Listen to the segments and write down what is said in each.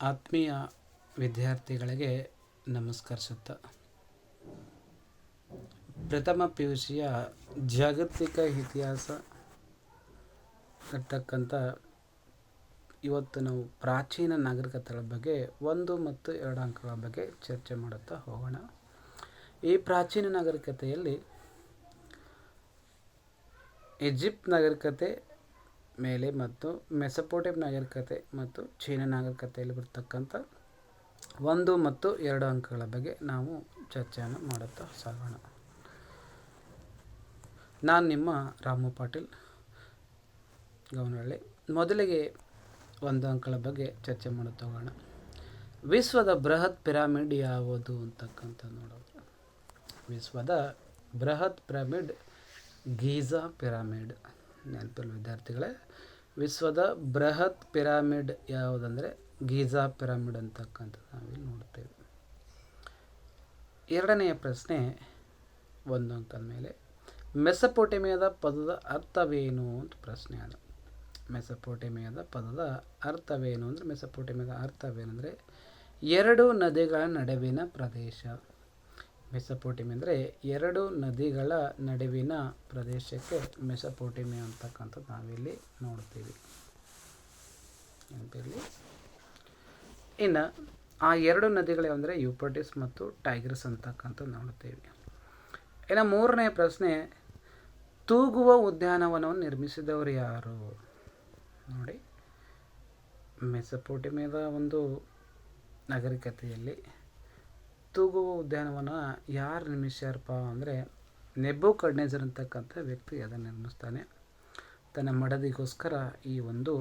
ಆತ್ಮೀಯ ವಿದ್ಯಾರ್ಥಿಗಳಿಗೆ ನಮಸ್ಕರಿಸುತ್ತಾ ಪ್ರಥಮ PUCಯ ಜಾಗತಿಕ ಇತಿಹಾಸ ಇರ್ತಕ್ಕಂಥ ಇವತ್ತು ನಾವು ಪ್ರಾಚೀನ ನಾಗರಿಕತೆಗಳ ಬಗ್ಗೆ 1 ಮತ್ತು 2 ಅಂಕಗಳ ಬಗ್ಗೆ ಚರ್ಚೆ ಮಾಡುತ್ತಾ ಹೋಗೋಣ. ಈ ಪ್ರಾಚೀನ ನಾಗರಿಕತೆಯಲ್ಲಿ ಈಜಿಪ್ಟ್ ನಾಗರಿಕತೆ ಮೇಲೆ ಮತ್ತು ಮೆಸೊಪೊಟೇಮಿಯಾ ನಾಗರಿಕತೆ ಮತ್ತು ಚೀನಾ ನಾಗರಿಕತೆಯಲ್ಲಿ ಬರ್ತಕ್ಕಂಥ 1 ಮತ್ತು 2 ಅಂಕಗಳ ಬಗ್ಗೆ ನಾವು ಚರ್ಚೆಯನ್ನು ಮಾಡುತ್ತಾ ಸಾಗೋಣ. ನಾನು ನಿಮ್ಮ ರಾಮು ಪಾಟೀಲ್ ಗೌನಹಳ್ಳಿ. ಮೊದಲಿಗೆ 1 ಅಂಕಗಳ ಬಗ್ಗೆ ಚರ್ಚೆ ಮಾಡುತ್ತಾ ಹೋಗೋಣ. ವಿಶ್ವದ ಬೃಹತ್ ಪಿರಮಿಡ್ ಯಾವುದು ಅಂತಕ್ಕಂಥ ನೋಡೋದು. ವಿಶ್ವದ ಬೃಹತ್ ಪಿರಮಿಡ್ ಗೀಜಾ ಪಿರಮಿಡ್. ನೆನಪಿಲ್ಲ ವಿದ್ಯಾರ್ಥಿಗಳೇ, ವಿಶ್ವದ ಬೃಹತ್ ಪಿರಮಿಡ್ ಯಾವುದಂದರೆ ಗೀಜಾ ಪಿರಮಿಡ್ ಅಂತಕ್ಕಂಥದ್ದು ನಾವಿಲ್ಲಿ ನೋಡ್ತೇವೆ. ಎರಡನೆಯ ಪ್ರಶ್ನೆ 1 ಅಂಕದ ಮೇಲೆ ಮೆಸೊಪೊಟೇಮಿಯಾದ ಪದದ ಅರ್ಥವೇನು ಅಂತ ಪ್ರಶ್ನೆ ಅದ. ಮೆಸೊಪೊಟೇಮಿಯಾದ ಪದದ ಅರ್ಥವೇನು ಅಂದರೆ ಮೆಸೊಪೊಟೇಮಿಯಾದ ಅರ್ಥವೇನೆಂದರೆ 2 ನದಿಗಳ ನಡುವಿನ ಪ್ರದೇಶ. ಮೆಸೊಪೊಟೇಮಿಯಾ ಅಂದರೆ 2 ನದಿಗಳ ನಡುವಿನ ಪ್ರದೇಶಕ್ಕೆ ಮೆಸೊಪೊಟೇಮಿಯಾ ಅಂತಕ್ಕಂಥದ್ದು ನಾವಿಲ್ಲಿ ನೋಡ್ತೀವಿ. ನೆನಪಿರಲಿ. ಇನ್ನು ಆ 2 ನದಿಗಳು ಅಂದರೆ ಯೂಫ್ರಟಿಸ್ ಮತ್ತು ಟೈಗ್ರಿಸ್ ಅಂತಕ್ಕಂಥದ್ದು ನೋಡ್ತೀವಿ. ಇನ್ನು 3ನೇ ಪ್ರಶ್ನೆ ತೂಗುವ ಉದ್ಯಾನವನವನ್ನು ನಿರ್ಮಿಸಿದವರು ಯಾರು? ನೋಡಿ, ಮೆಸೊಪೊಟೇಮಿಯಾದ ಒಂದು ನಾಗರಿಕತೆಯಲ್ಲಿ ತೂಗುವ ಉದ್ಯಾನವನ ಯಾರು ನಿರ್ಮಿಸ್ಯಾರಪ್ಪ ಅಂದರೆ ನೆಬೂಕಡ್ನೆಜರ್ ಅಂತಕ್ಕಂಥ ವ್ಯಕ್ತಿ ಅದನ್ನು ನಿರ್ಮಿಸ್ತಾನೆ. ತನ್ನ ಮಡದಿಗೋಸ್ಕರ ಈ ಒಂದು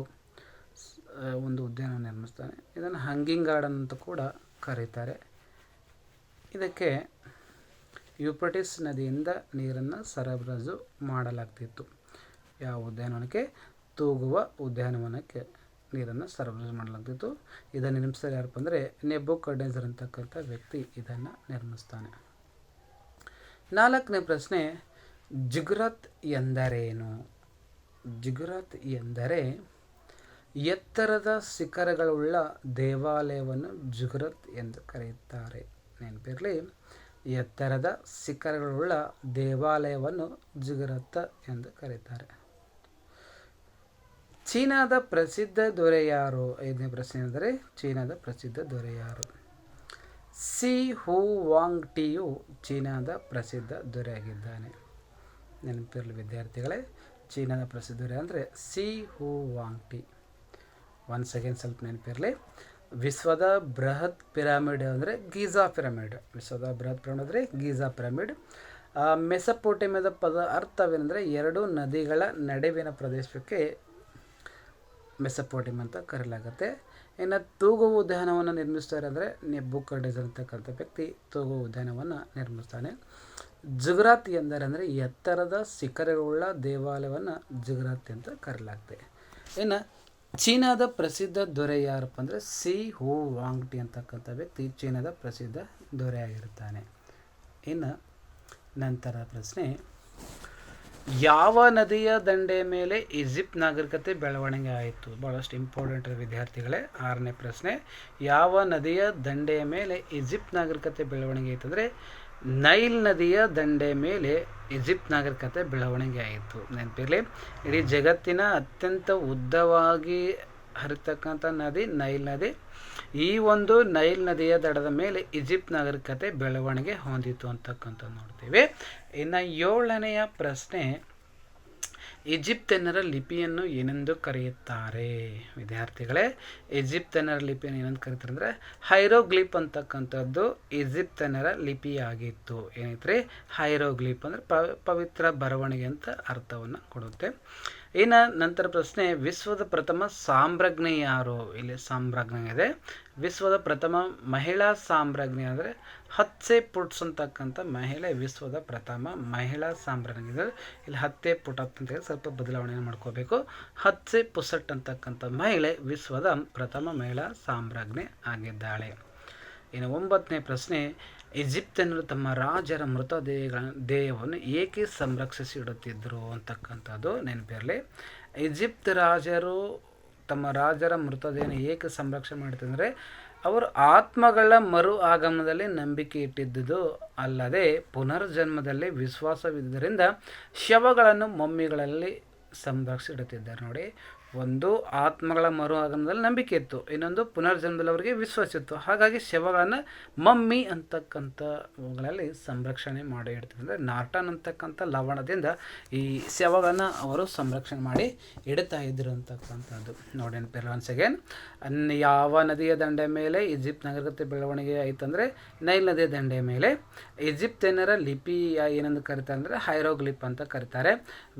ಉದ್ಯಾನವನ್ನು ನಿರ್ಮಿಸ್ತಾನೆ. ಇದನ್ನು ಹಂಗಿಂಗ್ ಗಾರ್ಡನ್ ಅಂತ ಕೂಡ ಕರೀತಾರೆ. ಇದಕ್ಕೆ ಯೂಫ್ರಟಿಸ್ ನದಿಯಿಂದ ನೀರನ್ನು ಸರಬರಾಜು ಮಾಡಲಾಗ್ತಿತ್ತು. ಯಾವ ಉದ್ಯಾನವನಕ್ಕೆ? ತೂಗುವ ಉದ್ಯಾನವನಕ್ಕೆ ನೀರನ್ನು ಸರಬರಾಜು ಮಾಡಲಾಗ್ತಿತ್ತು. ಇದನ್ನು ನಿರ್ಮಿಸಿದ ಯಾರಪ್ಪ ಅಂದರೆ ನೆಬೂಕಡ್ನೆಜರ್ ಅಂತಕ್ಕಂಥ ವ್ಯಕ್ತಿ ಇದನ್ನು ನಿರ್ಮಿಸ್ತಾನೆ. 4ನೇ ಪ್ರಶ್ನೆ ಜಿಗ್ರತ್ ಎಂದರೇನು? ಜಿಗ್ರತ್ ಎಂದರೆ ಎತ್ತರದ ಶಿಖರಗಳುಳ್ಳ ದೇವಾಲಯವನ್ನು ಜಿಗ್ರತ್ ಎಂದು ಕರೆಯುತ್ತಾರೆ. ನೆನಪಿರಲಿ, ಎತ್ತರದ ಶಿಖರಗಳುಳ್ಳ ದೇವಾಲಯವನ್ನು ಜಿಗ್ರತ್ ಎಂದು ಕರೆಯುತ್ತಾರೆ. ಚೀನಾದ ಪ್ರಸಿದ್ಧ ದೊರೆ ಯಾರು? 5ನೇ ಪ್ರಶ್ನೆ ಅಂದರೆ ಚೀನಾದ ಪ್ರಸಿದ್ಧ ದೊರೆ ಯಾರು? ಸಿ ಹುವಾಂಗ್ ಟಿಯು ಚೀನಾದ ಪ್ರಸಿದ್ಧ ದೊರೆಯಾಗಿದ್ದಾನೆ. ನೆನಪಿರಲಿ ವಿದ್ಯಾರ್ಥಿಗಳೇ, ಚೀನಾದ ಪ್ರಸಿದ್ಧ ದೊರೆ ಅಂದರೆ ಸಿ ಹುವಾಂಗ್ ಟಿ. 1 ಸೆಕೆಂಡ್ ಸ್ವಲ್ಪ ನೆನಪಿರಲಿ. ವಿಶ್ವದ ಬೃಹತ್ ಪಿರಮಿಡ್ ಅಂದರೆ ಗೀಜಾ ಪಿರಮಿಡ್. ವಿಶ್ವದ ಬೃಹತ್ ಪಿರಮಿಡ್ ಅಂದರೆ ಗೀಜಾ ಪಿರಮಿಡ್. ಮೆಸೊಪೊಟೇಮಿಯಾದ ಪದ ಅರ್ಥವೇನೆಂದರೆ 2 ನದಿಗಳ ನಡುವಿನ ಪ್ರದೇಶಕ್ಕೆ ಮೆಸೊಪೊಟೇಮಿಯಾ ಅಂತ ಕರೆಯಲಾಗುತ್ತೆ. ಇನ್ನು ತೂಗುವ ಉದ್ಯಾನವನ್ನು ನಿರ್ಮಿಸ್ತಾರೆ ಅಂದರೆ ನೆಬೂಕಡ್ನೆಜರ್ ಅಂತಕ್ಕಂಥ ವ್ಯಕ್ತಿ ತೂಗುವ ಉದ್ಯಾನವನ್ನು ನಿರ್ಮಿಸ್ತಾನೆ. ಜಿಗ್ರತ್ ಎಂದರೆ ಅಂದರೆ ಎತ್ತರದ ಶಿಖರಗಳುಳ್ಳ ದೇವಾಲಯವನ್ನು ಜಿಗ್ರತ್ ಅಂತ ಕರೆಯಲಾಗುತ್ತೆ. ಇನ್ನು ಚೀನಾದ ಪ್ರಸಿದ್ಧ ದೊರೆ ಯಾರಪ್ಪ ಅಂದರೆ ಸಿ ಹುವಾಂಗ್ ಟಿ ಅಂತಕ್ಕಂಥ ವ್ಯಕ್ತಿ ಚೀನಾದ ಪ್ರಸಿದ್ಧ ದೊರೆಯಾಗಿರುತ್ತಾನೆ. ಇನ್ನು ನಂತರ ಪ್ರಶ್ನೆ ಯಾವ ನದಿಯ ದಂಡೆಯ ಮೇಲೆ ಈಜಿಪ್ಟ್ ನಾಗರಿಕತೆ ಬೆಳವಣಿಗೆ ಆಯಿತು? ಭಾಳಷ್ಟು ಇಂಪಾರ್ಟೆಂಟ್ ವಿದ್ಯಾರ್ಥಿಗಳೇ. 6ನೇ ಪ್ರಶ್ನೆ ಯಾವ ನದಿಯ ದಂಡೆಯ ಮೇಲೆ ಈಜಿಪ್ಟ್ ನಾಗರಿಕತೆ ಬೆಳವಣಿಗೆ ಆಯಿತು ಅಂದರೆ ನೈಲ್ ನದಿಯ ದಂಡೆಯ ಮೇಲೆ ಈಜಿಪ್ಟ್ ನಾಗರಿಕತೆ ಬೆಳವಣಿಗೆ ಆಯಿತು. ನೆನಪಿರಲಿ, ಇಡೀ ಜಗತ್ತಿನ ಅತ್ಯಂತ ಉದ್ದವಾಗಿ ಹರಿತಕ್ಕಂಥ ನದಿ ನೈಲ್ ನದಿ. ಈ ಒಂದು ನೈಲ್ ನದಿಯ ದಡದ ಮೇಲೆ ಈಜಿಪ್ಟ್ ನಾಗರಿಕತೆ ಬೆಳವಣಿಗೆ ಹೊಂದಿತು ಅಂತಕ್ಕಂಥದ್ದು ನೋಡ್ತೀವಿ. ಇನ್ನು 7ನೆಯ ಪ್ರಶ್ನೆ ಈಜಿಪ್ತಿಯನ್ನರ ಲಿಪಿಯನ್ನು ಏನೆಂದು ಕರೆಯುತ್ತಾರೆ? ವಿದ್ಯಾರ್ಥಿಗಳೇ, ಈಜಿಪ್ತಿಯನ್ನರ ಲಿಪಿಯನ್ನು ಏನೆಂದು ಕರೀತಾರೆ ಅಂದರೆ ಹೈರೋಗ್ಲಿಪ್ ಅಂತಕ್ಕಂಥದ್ದು ಈಜಿಪ್ತಿಯನ್ನರ ಲಿಪಿಯಾಗಿತ್ತು. ಏನೈತ್ರಿ? ಹೈರೋಗ್ಲಿಪ್ ಅಂದರೆ ಪವಿತ್ರ ಬರವಣಿಗೆ ಅಂತ ಅರ್ಥವನ್ನು ಕೊಡುತ್ತೆ. ಇನ್ನು ನಂತರ ಪ್ರಶ್ನೆ ವಿಶ್ವದ ಪ್ರಥಮ ಸಾಮ್ರಾಜ್ಞಿ ಯಾರು? ಇಲ್ಲಿ ಸಾಮ್ರಾಜ್ಞಿ ಇದೆ. ವಿಶ್ವದ ಪ್ರಥಮ ಮಹಿಳಾ ಸಾಮ್ರಾಜ್ಞಿ ಅಂದರೆ ಹತ್ಸೆಪುಟ್ಸ್ ಅಂತಕ್ಕಂಥ ಮಹಿಳೆ ವಿಶ್ವದ ಪ್ರಥಮ ಮಹಿಳಾ ಸಾಮ್ರಾಜ್ಞಿ. ಇಲ್ಲಿ ಹತ್ಸೆಪುಟತ್ ಅಂತ ಸ್ವಲ್ಪ ಬದಲಾವಣೆಯನ್ನು ಮಾಡ್ಕೋಬೇಕು. ಹತ್ಸೆಪುಸಟ್ ಅಂತಕ್ಕಂಥ ಮಹಿಳೆ ವಿಶ್ವದ ಪ್ರಥಮ ಮಹಿಳಾ ಸಾಮ್ರಾಜ್ಞಿ ಆಗಿದ್ದಾಳೆ. ಇನ್ನು 9ನೇ ಪ್ರಶ್ನೆ ಈಜಿಪ್ತಿಯನ್ನರು ತಮ್ಮ ರಾಜರ ಮೃತದೇಹವನ್ನು ಏಕೆ ಸಂರಕ್ಷಿಸಿ ಇಡುತ್ತಿದ್ದರು ಅಂತಕ್ಕಂಥದ್ದು ನೆನಪಿರಲಿ. ಈಜಿಪ್ಟ್ ರಾಜರು ತಮ್ಮ ರಾಜರ ಮೃತದೇಹವನ್ನು ಏಕೆ ಸಂರಕ್ಷಣೆ ಮಾಡ್ತಿದ್ದಾರೆ? ಅವರು ಆತ್ಮಗಳ ಮರು ಆಗಮನದಲ್ಲಿ ನಂಬಿಕೆ ಇಟ್ಟಿದ್ದುದು ಅಲ್ಲದೆ ಪುನರ್ಜನ್ಮದಲ್ಲಿ ವಿಶ್ವಾಸವಿದ್ದುದರಿಂದ ಶವಗಳನ್ನು ಮಮ್ಮಿಗಳಲ್ಲಿ ಸಂರಕ್ಷಿಡುತ್ತಿದ್ದಾರೆ. ನೋಡಿ, ಒಂದು ಆತ್ಮಗಳ ಮರು ಆಗಮನದಲ್ಲಿ ನಂಬಿಕೆ ಇತ್ತು, ಇನ್ನೊಂದು ಪುನರ್ಜನ್ಮದಲ್ಲಿ ಅವರಿಗೆ ವಿಶ್ವಾಸ ಇತ್ತು. ಹಾಗಾಗಿ ಶವಗಳನ್ನು ಮಮ್ಮಿ ಅಂತಕ್ಕಂಥವುಗಳಲ್ಲಿ ಸಂರಕ್ಷಣೆ ಮಾಡಿ ಇಡ್ತಿದ್ರು. ಅಂದರೆ ನಾರ್ಟನ್ ಅಂತಕ್ಕಂಥ ಲವಣದಿಂದ ಈ ಶವಗಳನ್ನು ಅವರು ಸಂರಕ್ಷಣೆ ಮಾಡಿ ಇಡ್ತಾ ಇದ್ರು ಅಂತಕ್ಕಂಥದ್ದು ನೋಡಿ. ನೆನಪಿರಲಿ ಒನ್ಸ್ ಅಗೇನ್, ಯಾವ ನದಿಯ ದಂಡೆ ಮೇಲೆ ಈಜಿಪ್ಟ್ ನಾಗರಿಕತೆ ಬೆಳವಣಿಗೆ ಆಯಿತಂದರೆ ನೈಲ್ ನದಿಯ ದಂಡೆಯ ಮೇಲೆ. ಈಜಿಪ್ತಿಯನ್ನರ ಲಿಪಿ ಏನೆಂದು ಕರೀತಾರೆ ಅಂದರೆ ಹೈರೋಗ್ಲಿಪ್ ಅಂತ ಕರೀತಾರೆ.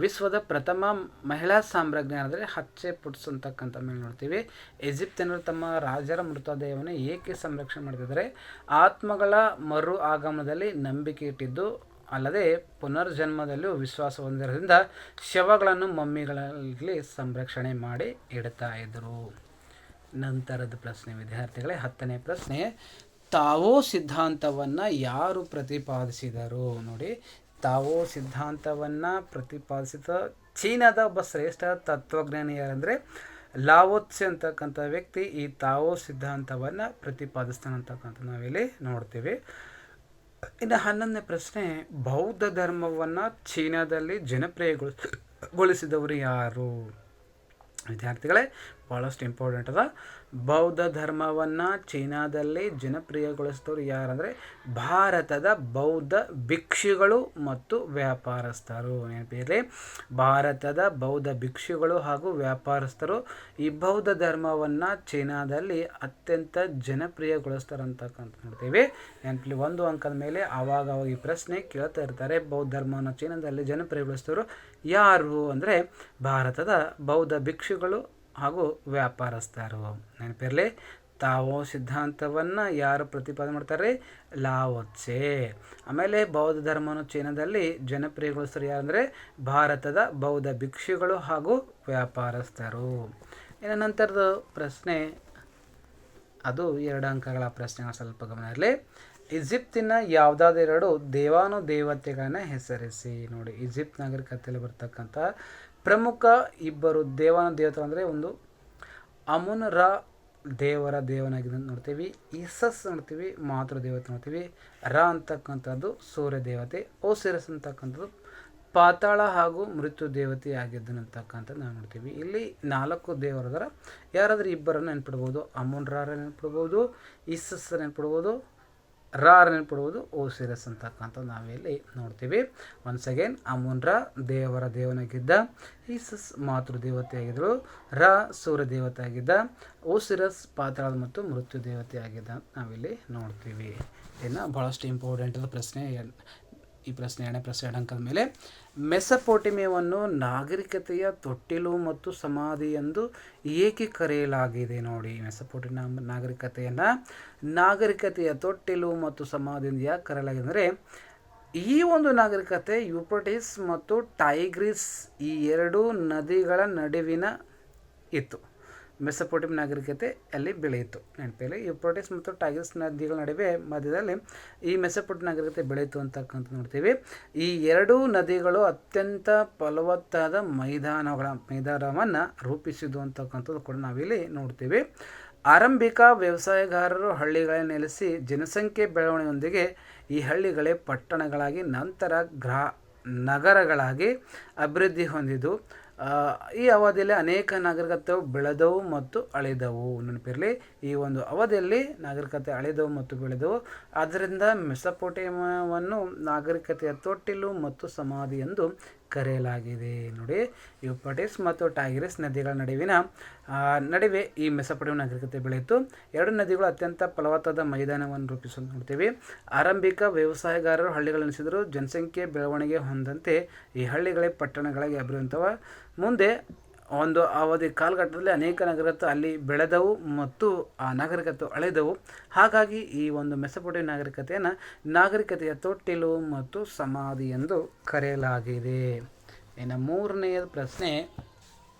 ವಿಶ್ವದ ಪ್ರಥಮ ಮಹಿಳಾ ಸಾಮ್ರಾಜ್ಞಿ ಅಂದರೆ ಹಚ್ಚೆಪುಟ್ಸ್ ಅಂತಕ್ಕಂಥ ಮೇಲೆ ನೋಡ್ತೀವಿ. ಈಜಿಪ್ತಿಯನ್ನರು ತಮ್ಮ ರಾಜರ ಮೃತದೇಹವನ್ನು ಏಕೆ ಸಂರಕ್ಷಣೆ ಮಾಡ್ತಿದ್ದಾರೆ? ಆತ್ಮಗಳ ಮರು ಆಗಮನದಲ್ಲಿ ನಂಬಿಕೆ ಇಟ್ಟಿದ್ದು ಅಲ್ಲದೆ ಪುನರ್ಜನ್ಮದಲ್ಲೂ ವಿಶ್ವಾಸ ಹೊಂದಿರೋದ್ರಿಂದ ಶವಗಳನ್ನು ಮಮ್ಮಿಗಳಲ್ಲಿ ಸಂರಕ್ಷಣೆ ಮಾಡಿ ಇಡ್ತಾ ಇದ್ದರು. ನಂತರದ ಪ್ರಶ್ನೆ ವಿದ್ಯಾರ್ಥಿಗಳೇ, 10ನೇ ಪ್ರಶ್ನೆ, ತಾವೋ ಸಿದ್ಧಾಂತವನ್ನು ಯಾರು ಪ್ರತಿಪಾದಿಸಿದರು? ನೋಡಿ, ತಾವೋ ಸಿದ್ಧಾಂತವನ್ನು ಪ್ರತಿಪಾದಿಸಿದ ಚೀನಾದ ಒಬ್ಬ ಶ್ರೇಷ್ಠ ತತ್ವಜ್ಞಾನಿ ಯಾರಂದರೆ ಲಾವೋತ್ಸೆ ಅಂತಕ್ಕಂಥ ವ್ಯಕ್ತಿ ಈ ತಾವೋ ಸಿದ್ಧಾಂತವನ್ನು ಪ್ರತಿಪಾದಿಸ್ತಾನೆ ಅಂತಕ್ಕಂಥ ನಾವಿಲ್ಲಿ ನೋಡ್ತೀವಿ. ಇನ್ನು 11ನೇ ಪ್ರಶ್ನೆ, ಬೌದ್ಧ ಧರ್ಮವನ್ನು ಚೀನಾದಲ್ಲಿ ಜನಪ್ರಿಯಗೊಳಿಸಿದವರು ಯಾರು? ವಿದ್ಯಾರ್ಥಿಗಳೇ, ಭಾಳಷ್ಟು ಇಂಪಾರ್ಟೆಂಟ್ ಅದ. ಬೌದ್ಧ ಧರ್ಮವನ್ನು ಚೀನಾದಲ್ಲಿ ಜನಪ್ರಿಯಗೊಳಿಸಿದವರು ಯಾರಂದರೆ ಭಾರತದ ಬೌದ್ಧ ಭಿಕ್ಷುಗಳು ಮತ್ತು ವ್ಯಾಪಾರಸ್ಥರು. ನೆನಪಿರಲಿ, ಭಾರತದ ಬೌದ್ಧ ಭಿಕ್ಷುಗಳು ಹಾಗೂ ವ್ಯಾಪಾರಸ್ಥರು ಈ ಬೌದ್ಧ ಧರ್ಮವನ್ನು ಚೀನಾದಲ್ಲಿ ಅತ್ಯಂತ ಜನಪ್ರಿಯಗೊಳಿಸ್ತಾರೆ ಅಂತಕ್ಕಂಥ ನೋಡ್ತೀವಿ. ನೆನಪಲ್ಲಿ 1 ಅಂಕದ ಮೇಲೆ ಆವಾಗ ಈ ಪ್ರಶ್ನೆ ಕೇಳ್ತಾ ಇರ್ತಾರೆ. ಬೌದ್ಧ ಧರ್ಮವನ್ನು ಚೀನಾದಲ್ಲಿ ಜನಪ್ರಿಯಗೊಳಿಸಿದವರು ಯಾರು ಅಂದರೆ ಭಾರತದ ಬೌದ್ಧ ಭಿಕ್ಷುಗಳು ಹಾಗೂ ವ್ಯಾಪಾರಸ್ಥರು. ನೆನಪಿರಲಿ, ತಾವೋ ಸಿದ್ಧಾಂತವನ್ನು ಯಾರು ಪ್ರತಿಪಾದನೆ ಮಾಡ್ತಾರೆ? ಲಾವೋತ್ಸೆ. ಆಮೇಲೆ ಬೌದ್ಧ ಧರ್ಮವನ್ನು ಚೀನಾದಲ್ಲಿ ಜನಪ್ರಿಯಗೊಳಿಸ್ತಾರೆ ಯಾರಂದರೆ ಭಾರತದ ಬೌದ್ಧ ಭಿಕ್ಷುಗಳು ಹಾಗೂ ವ್ಯಾಪಾರಸ್ಥರು. ಇನ್ನು ನಂತರದ ಪ್ರಶ್ನೆ, ಅದು 2 ಅಂಕಗಳ ಪ್ರಶ್ನೆ, ಸ್ವಲ್ಪ ಗಮನ ಇರಲಿ. ಈಜಿಪ್ತಿನ ಯಾವುದಾದೆರಡು ದೇವಾನುದೇವತೆಗಳನ್ನು ಹೆಸರಿಸಿ. ನೋಡಿ, ಈಜಿಪ್ಟ್ ನಾಗರಿಕತೆಯಲ್ಲಿ ಬರ್ತಕ್ಕಂಥ ಪ್ರಮುಖ ಇಬ್ಬರು ದೇವಾನುದೇವತೆಗಳು ಅಂದರೆ ಒಂದು ಅಮುನ್ ರಾ ದೇವನಾಗಿದೆ ನೋಡ್ತೀವಿ, ಇಸಸ್ ನೋಡ್ತೀವಿ ಮಾತೃದೇವತೆ ನೋಡ್ತೀವಿ, ರಾ ಅಂತಕ್ಕಂಥದ್ದು ಸೂರ್ಯ ದೇವತೆ, ಓಸಿರಸ್ ಅಂತಕ್ಕಂಥದ್ದು ಪಾತಾಳ ಹಾಗೂ ಮೃತ್ಯು ದೇವತೆ ಆಗಿದ್ದನು ಅಂತಕ್ಕಂಥದ್ದು ನಾವು ನೋಡ್ತೀವಿ. ಇಲ್ಲಿ 4 ದೇವರದರ. ಯಾರಾದರೂ ಇಬ್ಬರನ್ನು ನೆನ್ಪಿಡ್ಬೋದು. ಅಮುನ್ ರಾ ನೆನ್ಪಿಡ್ಬೋದು, ಇಸಸ್ ನೆನ್ಪಿಡ್ಬೋದು, ರಾರ್ ನೆನ್ಪಿಡ್ಬೋದು, ಓಸಿರಸ್ ಅಂತಕ್ಕಂಥದ್ದು ನಾವಿಲ್ಲಿ ನೋಡ್ತೀವಿ. ಒನ್ಸ್ ಅಗೇನ್, ಅಮುನ್ ರಾ ದೇವನಾಗಿದ್ದ, ಈಸಸ್ ಮಾತೃದೇವತೆ ಆಗಿದ್ದಳು, ರಾ ಸೂರ್ಯ ದೇವತೆ ಆಗಿದ್ದ, ಓಸಿರಸ್ ಪಾತಾಳ ಮತ್ತು ಮೃತ್ಯು ದೇವತೆ ಆಗಿದ್ದ ನಾವಿಲ್ಲಿ ನೋಡ್ತೀವಿ. ಇನ್ನು ಭಾಳಷ್ಟು ಇಂಪಾರ್ಟೆಂಟ್ ಪ್ರಶ್ನೆ ಈ ಪ್ರಶ್ನೆ 2ನೇ ಪ್ರಶ್ನೆ 2 ಅಂಕದ ಮೇಲೆ. ಮೆಸಪೋಟೇಮಿಯಾವನ್ನು ನಾಗರಿಕತೆಯ ತೊಟ್ಟಿಲು ಮತ್ತು ಸಮಾಧಿ ಎಂದು ಏಕೆ ಕರೆಯಲಾಗಿದೆ? ನೋಡಿ, ಮೆಸಪೋಟೇಮಿಯಾ ನಾಗರಿಕತೆಯ ತೊಟ್ಟಿಲು ಮತ್ತು ಸಮಾಧಿ ಎಂದು ಯಾಕೆ ಕರೆಯಲಾಗಿದೆ ಅಂದರೆ ಈ ಒಂದು ನಾಗರಿಕತೆ ಯೂಫ್ರಟಿಸ್ ಮತ್ತು ಟೈಗ್ರಿಸ್ ಈ 2 ನದಿಗಳ ನಡುವಿನ ಇತ್ತು. ಮೆಸಪೋಟೇಮಿಯಾ ನಾಗರಿಕತೆ ಅಲ್ಲಿ ಬೆಳೆಯಿತು. ನೆನಪಲ್ಲಿ ಯೂಫ್ರಟಿಸ್ ಮತ್ತು ಟೈಗ್ರಿಸ್ ನದಿಗಳ ನಡುವೆ ಮಧ್ಯದಲ್ಲಿ ಈ ಮೆಸಪೋಟೇಮಿಯಾ ನಾಗರಿಕತೆ ಬೆಳೆಯಿತು ಅಂತಕ್ಕಂಥ ನೋಡ್ತೀವಿ. ಈ 2 ನದಿಗಳು ಅತ್ಯಂತ ಫಲವತ್ತಾದ ಮೈದಾನವನ್ನು ರೂಪಿಸಿದ್ದು ಅಂತಕ್ಕಂಥದ್ದು ಕೂಡ ನಾವಿಲ್ಲಿ ನೋಡ್ತೀವಿ. ಆರಂಭಿಕ ವ್ಯವಸಾಯಗಾರರು ಹಳ್ಳಿಗಳಲ್ಲಿ ನೆಲೆಸಿ ಜನಸಂಖ್ಯೆ ಬೆಳವಣಿಗೆಯೊಂದಿಗೆ ಈ ಹಳ್ಳಿಗಳೇ ಪಟ್ಟಣಗಳಾಗಿ ನಂತರ ನಗರಗಳಾಗಿ ಅಭಿವೃದ್ಧಿ ಹೊಂದಿದ್ದು. ಈ ಅವಧಿಯಲ್ಲಿ ಅನೇಕ ನಾಗರಿಕತೆಗಳು ಬೆಳೆದವು ಮತ್ತು ಅಳಿದವು. ನೆನಪಿರಲಿ, ಈ ಒಂದು ಅವಧಿಯಲ್ಲಿ ನಾಗರಿಕತೆ ಅಳಿದವು ಮತ್ತು ಬೆಳೆದವು. ಆದ್ದರಿಂದ ಮೆಸಪೋಟೇಮಿಯಾವನ್ನು ನಾಗರಿಕತೆಯ ತೊಟ್ಟಿಲು ಮತ್ತು ಸಮಾಧಿ ಎಂದು ಕರೆಯಲಾಗಿದೆ. ನೋಡಿ, ಯೂಫ್ರಟಿಸ್ ಮತ್ತು ಟೈಗ್ರಿಸ್ ನದಿಗಳ ನಡುವೆ ಈ ಮೆಸಪೋಟೇಮಿಯಾ ನಾಗರಿಕತೆ ಬೆಳೆಯಿತು. 2 ನದಿಗಳು ಅತ್ಯಂತ ಫಲವತ್ತಾದ ಮೈದಾನವನ್ನು ರೂಪಿಸಲು ನೋಡ್ತೀವಿ. ಆರಂಭಿಕ ವ್ಯವಸಾಯಗಾರರು ಹಳ್ಳಿಗಳನ್ನು ನೆಲೆಸಿದರು. ಜನಸಂಖ್ಯೆ ಬೆಳವಣಿಗೆ ಹೊಂದಂತೆ ಈ ಹಳ್ಳಿಗಳೇ ಪಟ್ಟಣಗಳಾಗಿ ಅಭಿವೃದ್ಧಿವ. ಮುಂದೆ ಒಂದು ಅವಧಿ ಕಾಲಘಟ್ಟದಲ್ಲಿ ಅನೇಕ ನಾಗರಿಕತೆ ಅಲ್ಲಿ ಬೆಳೆದವು ಮತ್ತು ಆ ನಾಗರಿಕತೆ ಅಳೆದವು. ಹಾಗಾಗಿ ಈ ಒಂದು ಮೆಸಪೋಟೇಮಿಯಾ ನಾಗರಿಕತೆಯ ತೊಟ್ಟಿಲು ಮತ್ತು ಸಮಾಧಿ ಎಂದು ಕರೆಯಲಾಗಿದೆ. ಇನ್ನು 3ನೆಯ ಪ್ರಶ್ನೆ,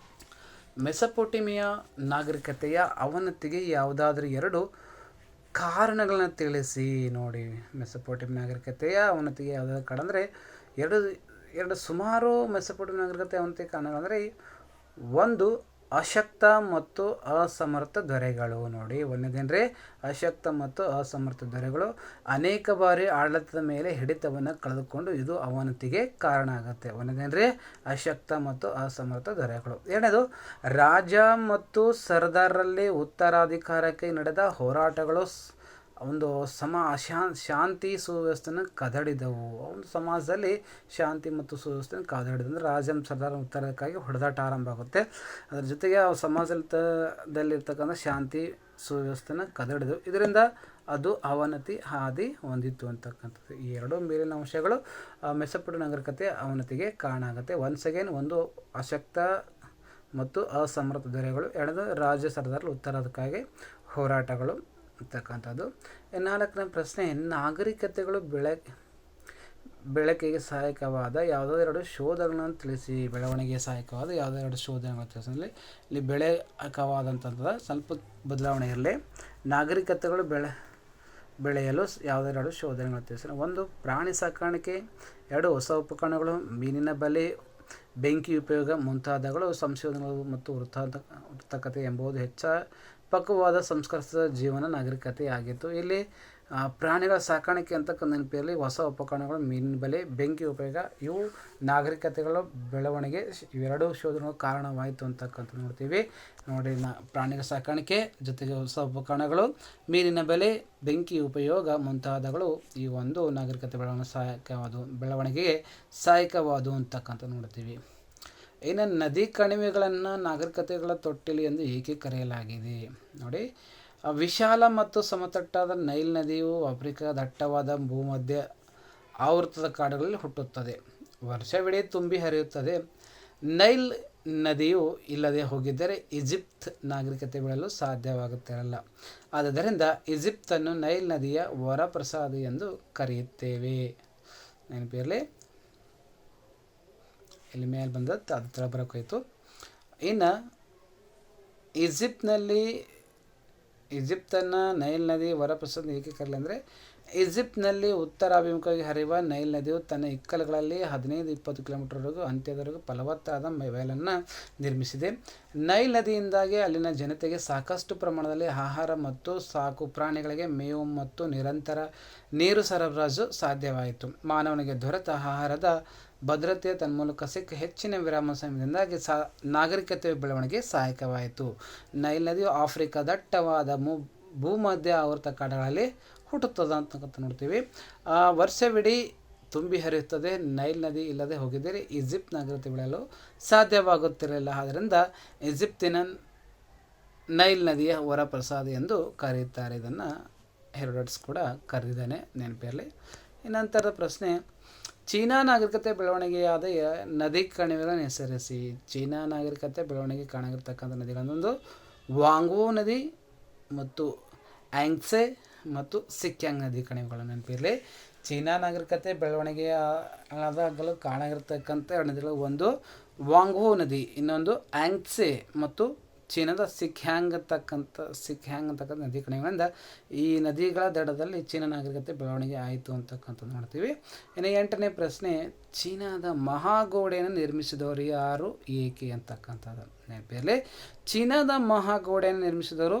ಮೆಸಪೋಟೇಮಿಯಾ ನಾಗರಿಕತೆಯ ಅವನತಿಗೆ ಯಾವುದಾದ್ರೂ 2 ಕಾರಣಗಳನ್ನು ತಿಳಿಸಿ. ನೋಡಿ, ಮೆಸಪೋಟೇಮಿಯಾ ನಾಗರಿಕತೆಯ ಅವನತಿಗೆ ಯಾವುದಾದ್ರು ಕಾರಣ ಅಂದರೆ ಎರಡು ಸುಮಾರು ಮೆಸಪೋಟೇಮಿಯಾ ನಾಗರಿಕತೆ ಅವನತಿಗೆ ಕಾರಣಗಳಂದರೆ ಒಂದು ಅಶಕ್ತ ಮತ್ತು ಅಸಮರ್ಥ ದೊರೆಗಳು. ನೋಡಿ, ಒಂದನೇದೇನ್ರಿ, ಅಶಕ್ತ ಮತ್ತು ಅಸಮರ್ಥ ದೊರೆಗಳು ಅನೇಕ ಬಾರಿ ಆಡಳಿತದ ಮೇಲೆ ಹಿಡಿತವನ್ನು ಕಳೆದುಕೊಂಡು ಇದು ಅವನತಿಗೆ ಕಾರಣ ಆಗುತ್ತೆ. ಒಂದನೇದೇನ್ರಿ, ಅಶಕ್ತ ಮತ್ತು ಅಸಮರ್ಥ ದೊರೆಗಳು. ಎರಡನೇದು, ರಾಜ ಮತ್ತು ಸರ್ದಾರರಲ್ಲಿ ಉತ್ತರಾಧಿಕಾರಕ್ಕೆ ನಡೆದ ಹೋರಾಟಗಳು ಒಂದು ಶಾಂತಿ ಸುವ್ಯವಸ್ಥೆಯನ್ನು ಕದಡಿದವು. ಒಂದು ಸಮಾಜದಲ್ಲಿ ಶಾಂತಿ ಮತ್ತು ಸುವ್ಯವಸ್ಥೆಯನ್ನು ಕದಡಿದ ಅಂದರೆ ರಾಜ ಸರ್ದಾರ ಉತ್ತರಕ್ಕಾಗಿ ಹೊಡೆದಾಟ ಆರಂಭ ಆಗುತ್ತೆ. ಅದರ ಜೊತೆಗೆ ಆ ಸಮಾಜದಲ್ಲಿರ್ತಕ್ಕಂಥ ಶಾಂತಿ ಸುವ್ಯವಸ್ಥೆನ ಕದಡಿದು, ಇದರಿಂದ ಅದು ಅವನತಿ ಹಾದಿ ಹೊಂದಿತ್ತು ಅಂತಕ್ಕಂಥದ್ದು. ಈ ಎರಡು ಮೇಲಿನ ಅಂಶಗಳು ಮೆಸೊಪೊಟೇಮಿಯಾ ನಾಗರಿಕತೆ ಅವನತಿಗೆ ಕಾರಣ ಆಗುತ್ತೆ. ಒನ್ಸ್ ಅಗೇನ್, ಒಂದು ಅಶಕ್ತ ಮತ್ತು ಅಸಮರ್ಥ ದೊರೆಗಳು, ಎರಡನೇದು ರಾಜ ಸರ್ದಾರರು ಉತ್ತರಾಧಿಕಾರಿ ಹೋರಾಟಗಳು ಅಂತಕ್ಕಂಥದ್ದು. ನಾಲ್ಕನೇ ಪ್ರಶ್ನೆ, ನಾಗರಿಕತೆಗಳು ಬೆಳಕಿಗೆ ಸಹಾಯಕವಾದ ಯಾವುದಾದ್ರೆರಡು ಶೋಧಗಳನ್ನು ತಿಳಿಸಿ. ಬೆಳವಣಿಗೆಗೆ ಸಹಾಯಕವಾದ ಯಾವುದಾದ್ರೆರಡು ಶೋಧನೆಗಳು ತಿಳಿಸಿ. ಇಲ್ಲಿ ಬೆಳಕವಾದಂಥದ್ದು ಸ್ವಲ್ಪ ಬದಲಾವಣೆ ಇರಲಿ. ನಾಗರಿಕತೆಗಳು ಬೆಳೆಯಲು ಯಾವುದಾದ್ರೆರಡು ಶೋಧನೆಗಳು ತಿಳಿಸಿ. ಒಂದು, ಪ್ರಾಣಿ ಸಾಕಾಣಿಕೆ. ಎರಡು, ಹೊಸ ಉಪಕರಣಗಳು, ಮೀನಿನ ಬಲೆ, ಬೆಂಕಿ ಉಪಯೋಗ ಮುಂತಾದವುಗಳು ಸಂಶೋಧನೆಗಳು ಮತ್ತು ವೃತ್ತಕತೆ ಎಂಬುದು ಪಕ್ವವಾದ ಸಂಸ್ಕರಿಸಿದ ಜೀವನ ನಾಗರಿಕತೆಯಾಗಿತ್ತು. ಇಲ್ಲಿ ಪ್ರಾಣಿಗಳ ಸಾಕಾಣಿಕೆ ಅಂತಕ್ಕಂಥ ನೆನಪಿರಲಿ. ಹೊಸ ಉಪಕರಣಗಳು, ಮೀನಿನ ಬಲೆ, ಬೆಂಕಿ ಉಪಯೋಗ, ಇವು ನಾಗರಿಕತೆಗಳ ಬೆಳವಣಿಗೆ ಇವೆರಡೂ ಶೋಧನೆಗಳು ಕಾರಣವಾಯಿತು ಅಂತಕ್ಕಂಥ ನೋಡ್ತೀವಿ. ನೋಡಿ, ಪ್ರಾಣಿಗಳ ಸಾಕಾಣಿಕೆ ಜೊತೆಗೆ ಹೊಸ ಉಪಕರಣಗಳು, ಮೀನಿನ ಬೆಲೆ, ಬೆಂಕಿ ಉಪಯೋಗ ಮುಂತಾದವುಗಳು ಈ ಒಂದು ನಾಗರಿಕತೆ ಬೆಳವಣಿಗೆಗೆ ಸಹಾಯಕವಾದವು ಅಂತಕ್ಕಂಥ ನೋಡ್ತೀವಿ. ಇನ್ನು ನದಿ ಕಣಿವೆಗಳನ್ನು ನಾಗರಿಕತೆಗಳ ತೊಟ್ಟಿಲು ಎಂದು ಏಕೆ ಕರೆಯಲಾಗಿದೆ. ನೋಡಿ, ವಿಶಾಲ ಮತ್ತು ಸಮತಟ್ಟಾದ ನೈಲ್ ನದಿಯು ಆಫ್ರಿಕಾ ದಟ್ಟವಾದ ಭೂಮಧ್ಯ ಆವೃತದ ಕಾಡುಗಳಲ್ಲಿ ಹುಟ್ಟುತ್ತದೆ. ವರ್ಷವಿಡೀ ತುಂಬಿ ಹರಿಯುತ್ತದೆ. ನೈಲ್ ನದಿಯು ಇಲ್ಲದೆ ಹೋಗಿದ್ದರೆ ಈಜಿಪ್ಟ್ ನಾಗರಿಕತೆ ಬೆಳೆಯಲು ಸಾಧ್ಯವಾಗುತ್ತಿರಲಿಲ್ಲ. ಆದ್ದರಿಂದ ಈಜಿಪ್ತನ್ನು ನೈಲ್ ನದಿಯ ವರಪ್ರಸಾದ ಎಂದು ಕರೆಯುತ್ತೇವೆ. ನೆನಪಿರಲಿ, ಇಲ್ಲಿ ಮೇಲೆ ಬಂದದ್ದು ಅದು ತರ ಬರೋಕ್ಕಾಯಿತು. ಇನ್ನು ಈಜಿಪ್ತನ್ನು ನೈಲ್ ನದಿ ವರಪ್ರಸಾದ ಏಕೆ ಕರೆಯಲಿ ಅಂದರೆ, ಈಜಿಪ್ಟ್ನಲ್ಲಿ ಉತ್ತರಾಭಿಮುಖವಾಗಿ ಹರಿಯುವ ನೈಲ್ ನದಿಯು ತನ್ನ ಇಕ್ಕಲಗಳಲ್ಲಿ 15-20 ಕಿಲೋಮೀಟರ್ವರೆಗೂ ಅಂತ್ಯದವರೆಗೂ ಫಲವತ್ತಾದ ಬಯಲನ್ನು ನಿರ್ಮಿಸಿದೆ. ನೈಲ್ ನದಿಯಿಂದಾಗಿ ಅಲ್ಲಿನ ಜನತೆಗೆ ಸಾಕಷ್ಟು ಪ್ರಮಾಣದಲ್ಲಿ ಆಹಾರ ಮತ್ತು ಸಾಕು ಪ್ರಾಣಿಗಳಿಗೆ ಮೇವು ಮತ್ತು ನಿರಂತರ ನೀರು ಸರಬರಾಜು ಸಾಧ್ಯವಾಯಿತು. ಮಾನವನಿಗೆ ದೊರೆತ ಆಹಾರದ ಭದ್ರತೆ ತನ್ಮೂಲಕ ಸಿಕ್ಕ ಹೆಚ್ಚಿನ ವಿರಾಮ ಸಮಯದಿಂದಾಗಿ ನಾಗರಿಕತೆಯ ಬೆಳವಣಿಗೆ ಸಹಾಯಕವಾಯಿತು. ನೈಲ್ ನದಿಯು ಆಫ್ರಿಕಾ ದಟ್ಟವಾದ ಭೂಮಧ್ಯ ಆವೃತ ಕಾಡುಗಳಲ್ಲಿ ಹುಟ್ಟುತ್ತದೆ ಅಂತಕ್ಕಂಥ ನೋಡ್ತೀವಿ. ವರ್ಷವಿಡೀ ತುಂಬಿ ಹರಿಯುತ್ತದೆ. ನೈಲ್ ನದಿ ಇಲ್ಲದೆ ಹೋಗಿದ್ದರೆ ಈಜಿಪ್ಟ್ ನಾಗರಿಕತೆ ಬೆಳೆಯಲು ಸಾಧ್ಯವಾಗುತ್ತಿರಲಿಲ್ಲ. ಆದ್ದರಿಂದ ಈಜಿಪ್ತಿನ ನೈಲ್ ನದಿಯ ವರಪ್ರಸಾದ ಎಂದು ಕರೆಯುತ್ತಾರೆ. ಇದನ್ನು ಹೆರೋಡೋಟಸ್ ಕೂಡ ಕರೆದಿದ್ದಾನೆ, ನೆನಪಿರಲಿ. ನಂತರದ ಪ್ರಶ್ನೆ, ಚೀನಾ ನಾಗರಿಕತೆ ಬೆಳವಣಿಗೆಯಾದ ನದಿ ಕಣಿವೆಗಳನ್ನು ಹೆಸರಿಸಿ. ಚೀನಾ ನಾಗರಿಕತೆ ಬೆಳವಣಿಗೆ ಕಾಣಗಿರ್ತಕ್ಕಂಥ ನದಿಗಳನ್ನೊಂದು ವಾಂಗ್ವೋ ನದಿ ಮತ್ತು ಆ್ಯಂಗ್ಸೆ ಮತ್ತು ಸಿಕ್ಯಾಂಗ್ ನದಿ ಕಣಿವೆಗಳನ್ನು ನೆನಪಿರಲಿ. ಚೀನಾ ನಾಗರಿಕತೆ ಬೆಳವಣಿಗೆಯಾದಾಗಲೂ ಕಾಣಗಿರ್ತಕ್ಕಂಥ ಎರಡು ನದಿಗಳು, ಒಂದು ವಾಂಗ್ವೋ ನದಿ, ಇನ್ನೊಂದು ಆ್ಯಂಗ್ಸೆ ಮತ್ತು ಚೀನಾದ ಸಿಕ್ಯಾಂಗ್ ಅಂತಕ್ಕಂಥ ನದಿ ಕಣಿವೆಗಳಿಂದ ಈ ನದಿಗಳ ದಡದಲ್ಲಿ ಚೀನಾ ನಾಗರಿಕತೆ ಬೆಳವಣಿಗೆ ಆಯಿತು ಅಂತಕ್ಕಂಥದ್ದು ನೋಡ್ತೀವಿ. ಇನ್ನು 8ನೇ ಪ್ರಶ್ನೆ, ಚೀನಾದ ಮಹಾಗೋಡೆಯನ್ನು ನಿರ್ಮಿಸಿದವರು ಯಾರು, ಏಕೆ ಅಂತಕ್ಕಂಥದ್ದು ನೆನಪಿರಲಿ. ಚೀನಾದ ಮಹಾಗೋಡೆಯನ್ನು ನಿರ್ಮಿಸಿದವರು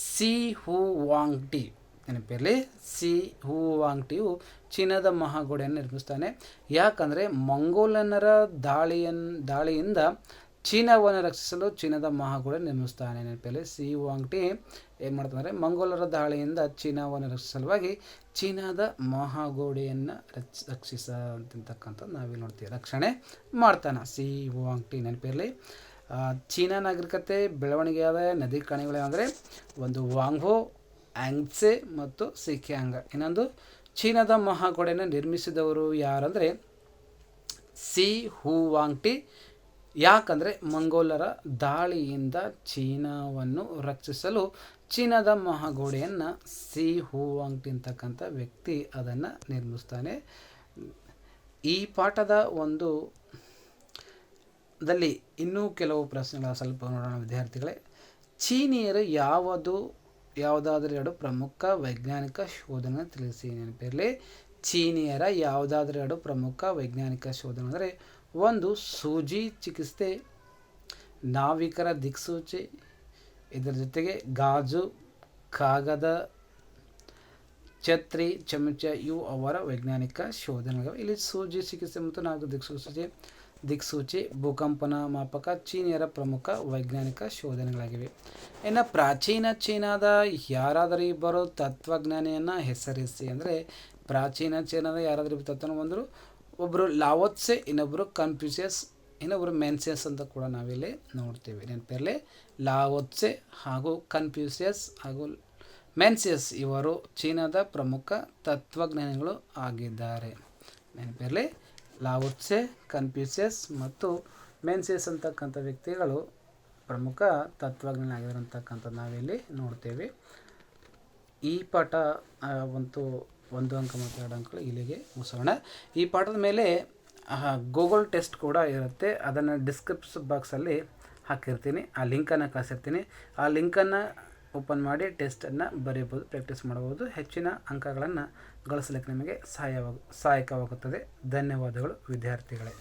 ಸಿ ಹುವಾಂಗ್ಟಿ. ನೆನಪಿರಲಿ, ಸಿ ಹುವಾಂಗ್ಟಿಯು ಚೀನಾದ ಮಹಾಗೋಡೆಯನ್ನು ನಿರ್ಮಿಸ್ತಾನೆ. ಯಾಕಂದರೆ ಮಂಗೋಲನರ ದಾಳಿಯಿಂದ ಚೀನಾವನ್ನು ರಕ್ಷಿಸಲು ಚೀನಾದ ಮಹಾಗೋಡೆ ನಿರ್ಮಿಸ್ತಾನೆ. ನೆನಪಿರಲಿ, ಸಿ ಹುವಾಂಗ್ಟಿ ಏನು ಮಾಡ್ತಾನೆ, ಮಂಗೋಲರ ದಾಳಿಯಿಂದ ಚೀನಾವನ್ನು ರಕ್ಷಿಸಲುವಾಗಿ ಚೀನಾದ ಮಹಾಗೋಡೆಯನ್ನು ರಕ್ಷಿಸತಕ್ಕಂಥದ್ದು ನಾವಿಲ್ಲಿ ನೋಡ್ತೀವಿ, ರಕ್ಷಣೆ ಮಾಡ್ತಾನೆ ಸಿ ಹುವಾಂಗ್ಟಿ. ನೆನಪಿರಲಿ, ಚೀನಾ ನಾಗರಿಕತೆ ಬೆಳವಣಿಗೆಯಾದ ನದಿ ಕಣಿವೆಗಳು ಅಂದರೆ ಒಂದು ವಾಂಗ್ವೋ, ಆ್ಯಂಗ್ಸೆ ಮತ್ತು ಸಿಕ್ಯಾಂಗ್. ಇನ್ನೊಂದು ಚೀನಾದ ಮಹಾಗೋಡೆಯನ್ನು ನಿರ್ಮಿಸಿದವರು ಯಾರಂದರೆ ಸಿ ಹುವಾಂಗ್ಟಿ. ಯಾಕಂದರೆ ಮಂಗೋಲರ ದಾಳಿಯಿಂದ ಚೀನಾವನ್ನು ರಕ್ಷಿಸಲು ಚೀನಾದ ಮಹಾಗೋಡೆಯನ್ನು ಸಿ ಹುವಾಂಗ್ಟಿ ಅಂತಕ್ಕಂಥ ವ್ಯಕ್ತಿ ಅದನ್ನು ನಿರ್ಮಿಸ್ತಾನೆ. ಈ ಪಾಠದ ದಲ್ಲಿ ಇನ್ನೂ ಕೆಲವು ಪ್ರಶ್ನೆಗಳ ಸ್ವಲ್ಪ ನೋಡೋಣ ವಿದ್ಯಾರ್ಥಿಗಳೇ. ಚೀನಿಯರು ಯಾವುದಾದ್ರೂ ಎರಡು ಪ್ರಮುಖ ವೈಜ್ಞಾನಿಕ ಶೋಧನೆ ತಿಳಿಸಿ. ನೆನಪಿರಲಿ, ಚೀನಿಯರ ಯಾವುದಾದ್ರೂ ಎರಡು ಪ್ರಮುಖ ವೈಜ್ಞಾನಿಕ ಶೋಧನೆ ಅಂದರೆ, ಒಂದು ಸೂಜಿ ಚಿಕಿತ್ಸೆ, ನಾವಿಕರ ದಿಕ್ಸೂಚಿ, ಇದರ ಜೊತೆಗೆ ಗಾಜು, ಕಾಗದ, ಛತ್ರಿ, ಚಮಚ ಇವು ಅವರ ವೈಜ್ಞಾನಿಕ ಶೋಧನೆಗಳು. ಇಲ್ಲಿ ಸೂಜಿ ಚಿಕಿತ್ಸೆ ಮತ್ತು ನಾಲ್ಕು ದಿಕ್ಸೂಚಿ ಭೂಕಂಪನ ಮಾಪಕ ಚೀನಿಯರ ಪ್ರಮುಖ ವೈಜ್ಞಾನಿಕ ಶೋಧನೆಗಳಾಗಿವೆ. ಇನ್ನು ಪ್ರಾಚೀನ ಚೀನಾದ ಯಾರಾದರೂ ಇಬ್ಬರು ತತ್ವಜ್ಞಾನಿಯನ್ನು ಹೆಸರಿಸಿ. ಅಂದರೆ ಪ್ರಾಚೀನ ಚೀನಾದ ಯಾರಾದರೂ ತತ್ವನ ಬಂದರು, ಒಬ್ಬರು ಲಾವೋತ್ಸೆ, ಇನ್ನೊಬ್ಬರು ಕನ್ಫ್ಯೂಷಿಯಸ್, ಇನ್ನೊಬ್ಬರು ಮೆನ್ಸಿಯಸ್ ಅಂತ ಕೂಡ ನಾವಿಲ್ಲಿ ನೋಡ್ತೀವಿ. ನೆನಪಿರಲಿ, ಲಾವೋತ್ಸೆ ಹಾಗೂ ಕನ್ಫ್ಯೂಷಿಯಸ್ ಹಾಗೂ ಮೆನ್ಸಿಯಸ್ ಇವರು ಚೀನಾದ ಪ್ರಮುಖ ತತ್ವಜ್ಞಾನಿಗಳು ಆಗಿದ್ದಾರೆ. ನೆನಪಿರಲಿ, ಲಾವೋತ್ಸೆ, ಕನ್ಫ್ಯೂಷಿಯಸ್ ಮತ್ತು ಮೆನ್ಸಿಯಸ್ ಅಂತಕ್ಕಂಥ ವ್ಯಕ್ತಿಗಳು ಪ್ರಮುಖ ತತ್ವಜ್ಞಾನಿ ಆಗಿದ್ದಾರೆ ಅಂತಕ್ಕಂಥದ್ದು ನಾವಿಲ್ಲಿ ನೋಡ್ತೇವೆ. ಈ ಪಾಠ ಒಂದು ಅಂಕ ಮತ್ತು 2 ಅಂಕಗಳು ಇಲ್ಲಿಗೆ ಮುಗಿಸೋಣ. ಈ ಪಾಠದ ಮೇಲೆ ಗೂಗಲ್ ಟೆಸ್ಟ್ ಕೂಡ ಇರುತ್ತೆ, ಅದನ್ನು ಡಿಸ್ಕ್ರಿಪ್ಷನ್ ಬಾಕ್ಸಲ್ಲಿ ಹಾಕಿರ್ತೀನಿ, ಆ ಲಿಂಕನ್ನು ಕಳಿಸಿರ್ತೀನಿ. ಆ ಲಿಂಕನ್ನು ಓಪನ್ ಮಾಡಿ ಟೆಸ್ಟನ್ನು ಬರೆಯಬಹುದು, ಪ್ರಾಕ್ಟೀಸ್ ಮಾಡಬಹುದು. ಹೆಚ್ಚಿನ ಅಂಕಗಳನ್ನು ಗಳಿಸಲಿಕ್ಕೆ ನಿಮಗೆ ಸಹಾಯಕವಾಗುತ್ತದೆ. ಧನ್ಯವಾದಗಳು ವಿದ್ಯಾರ್ಥಿಗಳೇ.